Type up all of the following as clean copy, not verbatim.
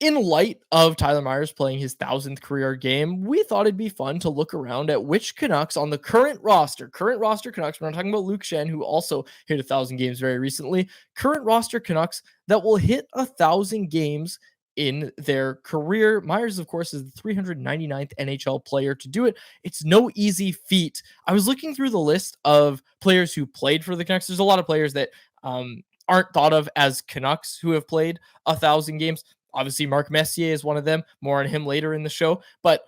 in light of Tyler Myers playing his 1,000th career game, we thought it'd be fun to look around at which Canucks on the current roster Canucks, we're not talking about Luke Shen, who also hit 1,000 games very recently, current roster Canucks that will hit 1,000 games in their career. Myers, of course, is the 399th NHL player to do it. It's no easy feat. I was looking through the list of players who played for the Canucks. There's a lot of players that aren't thought of as Canucks who have played 1,000 games. Obviously, Mark Messier is one of them. More on him later in the show. But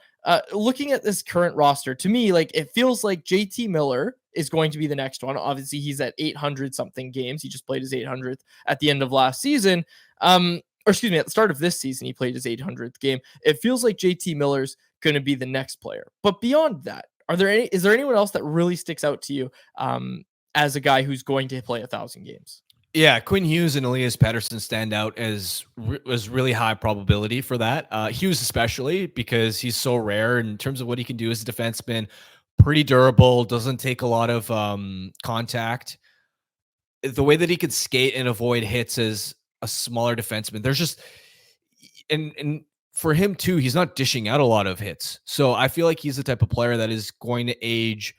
looking at this current roster, to me, like it feels like JT Miller is going to be the next one. Obviously, he's at 800 something games. He just played his 800th at the end of last season. Or excuse me, at the start of this season, he played his 800th game. It feels like JT Miller's going to be the next player. But beyond that, is there anyone else that really sticks out to you as a guy who's going to play 1,000 games? Yeah, Quinn Hughes and Elias Pettersson stand out as was really high probability for that. Hughes especially because he's so rare in terms of what he can do as a defenseman. Pretty durable, doesn't take a lot of contact. The way that he could skate and avoid hits as a smaller defenseman, there's just and for him too, he's not dishing out a lot of hits. So I feel like he's the type of player that is going to age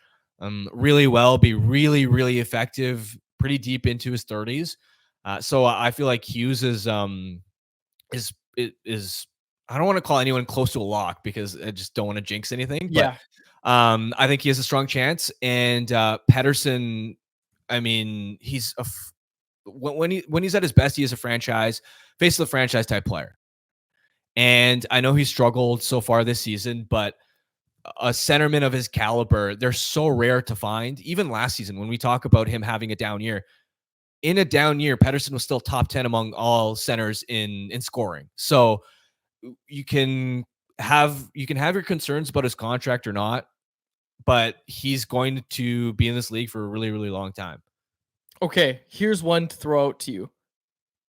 really well, be really, really effective pretty deep into his 30s. So I feel like Hughes is I don't want to call anyone close to a lock because I just don't want to jinx anything. Yeah. But I think he has a strong chance. And Pettersson, I mean, when he's at his best, he is a face of the franchise type player. And I know he struggled so far this season, but a centerman of his caliber, they're so rare to find. Even last season, when we talk about him having a down year, in a down year, Pettersson was still top 10 among all centers in scoring. So you can have your concerns about his contract or not, but he's going to be in this league for a really, really long time. Okay, here's one to throw out to you.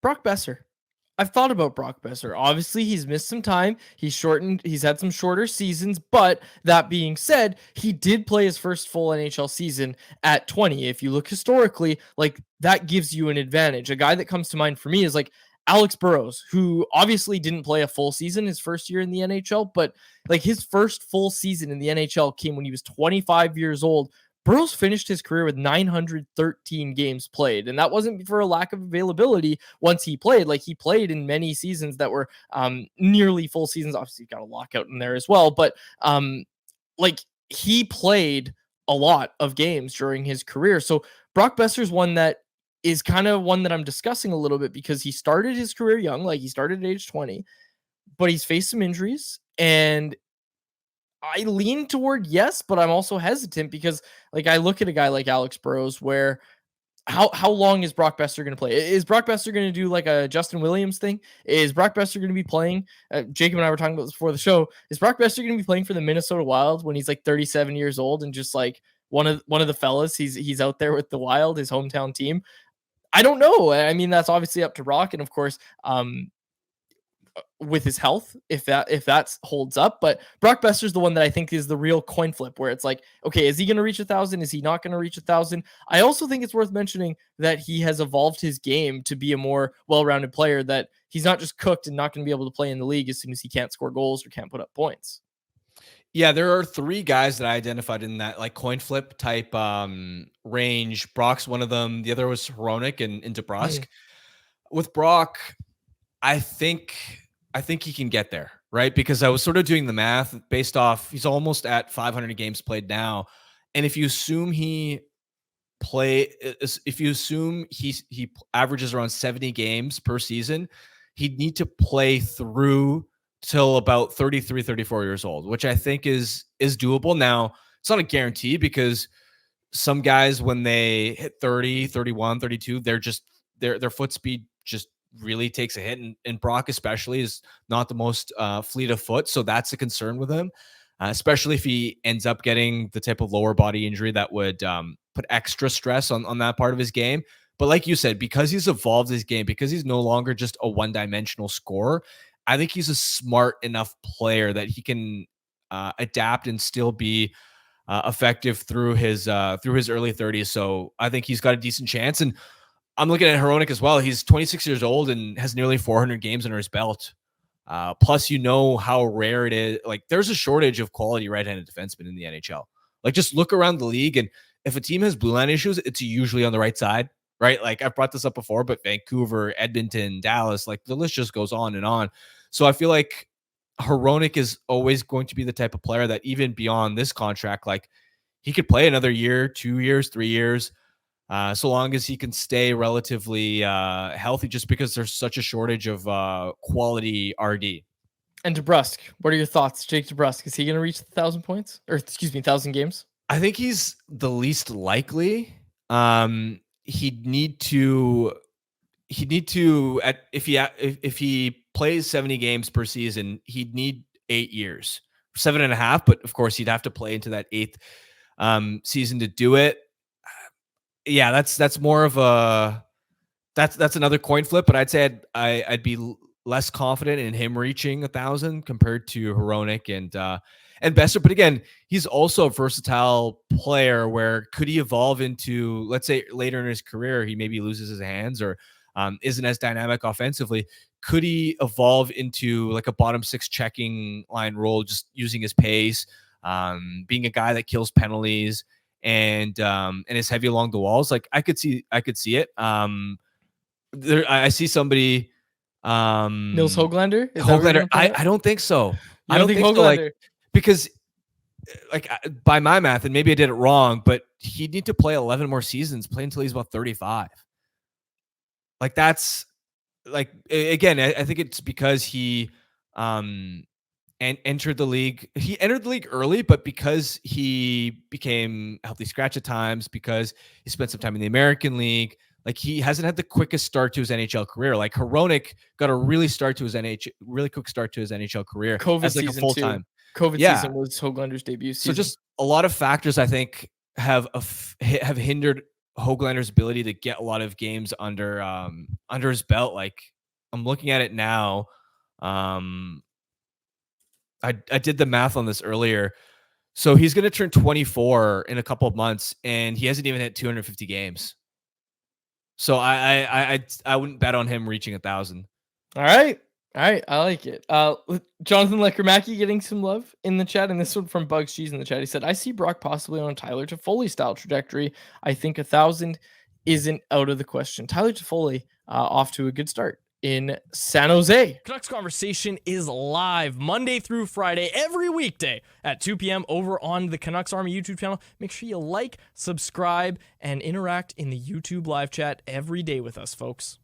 Brock Boeser. I've thought about Brock Boeser. Obviously, he's missed some time. He's had some shorter seasons, but that being said, he did play his first full NHL season at 20. If you look historically, like that gives you an advantage. A guy that comes to mind for me is like Alex Burrows, who obviously didn't play a full season his first year in the NHL, but like his first full season in the NHL came when he was 25 years old. Burrows finished his career with 913 games played, and that wasn't for a lack of availability once he played. Like, he played in many seasons that were nearly full seasons. Obviously, got a lockout in there as well, but like, he played a lot of games during his career. So Brock Boeser's one that is kind of one that I'm discussing a little bit because he started his career young, like he started at age 20, but he's faced some injuries, and I lean toward yes, but I'm also hesitant because, like, I look at a guy like Alex Burrows where how long is Brock Boeser going to play? Is Brock Boeser going to do like a Justin Williams thing? Is Brock Boeser going to be playing? Jacob and I were talking about this before the show. Is Brock Boeser going to be playing for the Minnesota Wild when he's like 37 years old and just like one of the fellas? He's out there with the Wild, his hometown team. I don't know. I mean, that's obviously up to Brock, and of course, with his health, if that holds up. But Brock Boeser's the one that I think is the real coin flip, where it's like, okay, is he going to reach 1,000? Is he not going to reach 1,000? I also think it's worth mentioning that he has evolved his game to be a more well-rounded player, that he's not just cooked and not going to be able to play in the league as soon as he can't score goals or can't put up points. Yeah, there are three guys that I identified in that like coin flip type range. Brock's one of them. The other was Hronek and DeBrusk. With Brock, I think he can get there, right? Because I was sort of doing the math based off, he's almost at 500 games played now. And if you assume he averages around 70 games per season, he'd need to play through till about 33, 34 years old, which I think is doable. Now, it's not a guarantee because some guys, when they hit 30, 31, 32, they're just their foot speed just really takes a hit, and Brock especially is not the most fleet of foot, so that's a concern with him, especially if he ends up getting the type of lower body injury that would put extra stress on that part of his game. But like you said, because he's evolved his game, because he's no longer just a one-dimensional scorer, I think he's a smart enough player that he can adapt and still be effective through his early 30s. So I think he's got a decent chance. And I'm looking at Hronek as well. He's 26 years old and has nearly 400 games under his belt. Plus, you know how rare it is. Like, there's a shortage of quality right-handed defensemen in the NHL. Like, just look around the league, and if a team has blue line issues, it's usually on the right side, right? Like, I've brought this up before, but Vancouver, Edmonton, Dallas, like the list just goes on and on. So I feel like Hronek is always going to be the type of player that even beyond this contract, like he could play another year, 2 years, 3 years, so long as he can stay relatively healthy, just because there's such a shortage of quality RD. And DeBrusk, what are your thoughts? Jake DeBrusk, is he going to reach 1,000 points? Or, excuse me, 1,000 games? I think he's the least likely. He'd need to if he plays 70 games per season, he'd need 8 years, 7.5. But of course, he'd have to play into that 8th season to do it. Yeah, that's more of a that's another coin flip. But I'd say I'd be less confident in him reaching 1,000 compared to Hronek and Boeser. But again, he's also a versatile player. Where could he evolve into, let's say later in his career, he maybe loses his hands or isn't as dynamic offensively? Could he evolve into like a bottom 6 checking line role, just using his pace, being a guy that kills penalties and is heavy along the walls? Like I could see it. I see somebody. Nils Höglander? Höglander. I don't think so. I don't think Höglander. So, like, because like by my math, and maybe I did it wrong, but he'd need to play 11 more seasons, play until he's about 35. Like that's like, again, I think it's because he and entered the league. He entered the league early, but because he became healthy scratch at times, because he spent some time in the American League, like he hasn't had the quickest start to his NHL career. Like Hronek got a really quick start to his NHL career COVID as like a season full time. COVID season was Höglander's debut season. So just a lot of factors, I think, have hindered Höglander's ability to get a lot of games under his belt. Like I'm looking at it now. I did the math on this earlier. So he's going to turn 24 in a couple of months, and he hasn't even hit 250 games. So I wouldn't bet on him reaching 1,000. All right. I like it. Jonathan Leckermacki getting some love in the chat, and this one from Bugs Cheese in the chat. He said, "I see Brock possibly on a Tyler Toffoli style trajectory. I think 1,000 isn't out of the question." Tyler Toffoli off to a good start in San Jose. Canucks Conversation is live Monday through Friday, every weekday at 2 p.m. over on the Canucks Army YouTube channel. Make sure you like, subscribe, and interact in the YouTube live chat every day with us, folks.